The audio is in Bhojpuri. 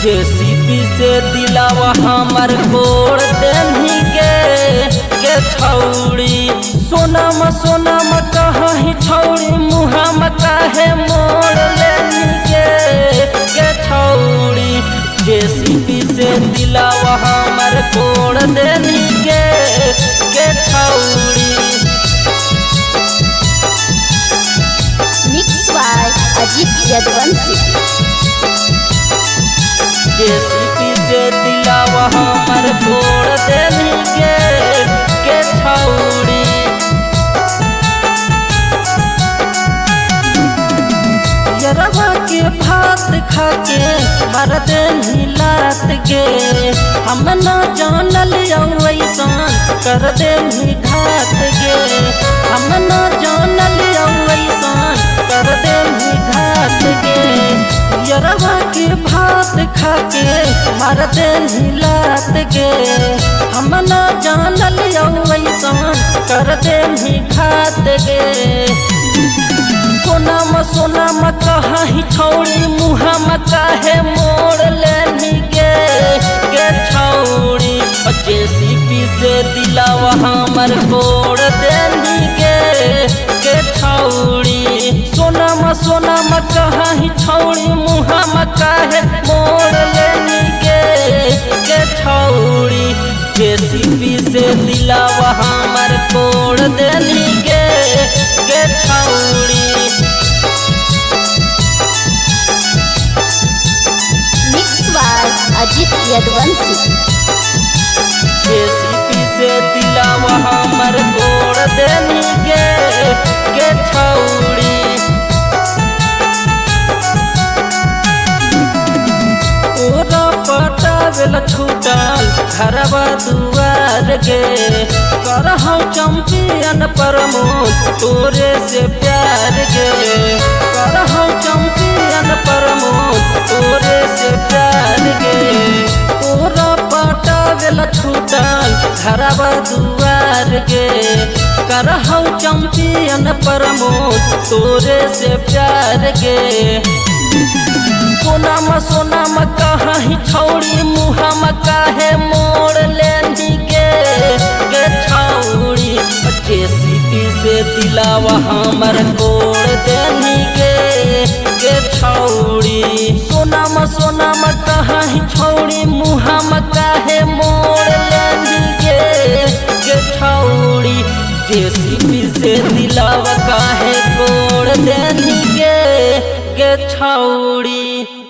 जेसीबी से दिलावा हमर कोड़ देनी के छौड़ी। सोनाम सोनाम कहीं छौड़ी मुहाम काहे मोड़ लेनी के छौड़ी। जेसीबी से दिलावा हमर कोड़ देनी के छौड़ी। Mix by Ajit Yaduvanshi. JCB से दिलावा हमर कोड़ देनी के छौड़ी। यरवा के भात खाके हर दिन हिलात गे। हम न जानल ऐसान कर देनी घात गे। हम न जानल ऐसान कर देनी घात गे। यरवा के भात खाके हर दिन हिलात गे। हम न जानल ऐसान कर देनी घात गे। सोनाम सोनाम कहीं छौड़ी मुहाम काहे मोड़ लेनी के छौड़ी। जेसीबी से दिलावा हमर कोड़ देनी के छौड़ी। सोनाम सोनाम कहीं छौड़ी मुहाम काहे मोड़ लेनी के छौड़ी। जेसीबी से दिलावा हमर कोड़ देनी के छौड़ी। Mix by Ajit Yaduvanshi. JCB से दिलावा हमर कोड़ देनी के छौड़ी। तोरा पटावेल छूटल घरवा दुआर गे। करहौ चैंपियन प्रमोद तोरे से प्यार गे। करहौ चैंपियन प्रमोद तोरे से प्यार गे। तोरा पटावेल छूटल घरवा दुआर गे। करहौ चैंपियन प्रमोद तोरे से प्यार गे। सोनाम सोनाम कहीं छौड़ी मुहाम काहे मोड़ लेनी के छौड़ी। जेसीबी से दिलावा हमर कोड़ देनी के छौड़ी। सोनाम सोनाम कहीं छौड़ी मुहाम काहे मोड़ लेनी के छौड़ी। जेसीबी से दिलावा काहे कोड़ देनी के छौड़ी।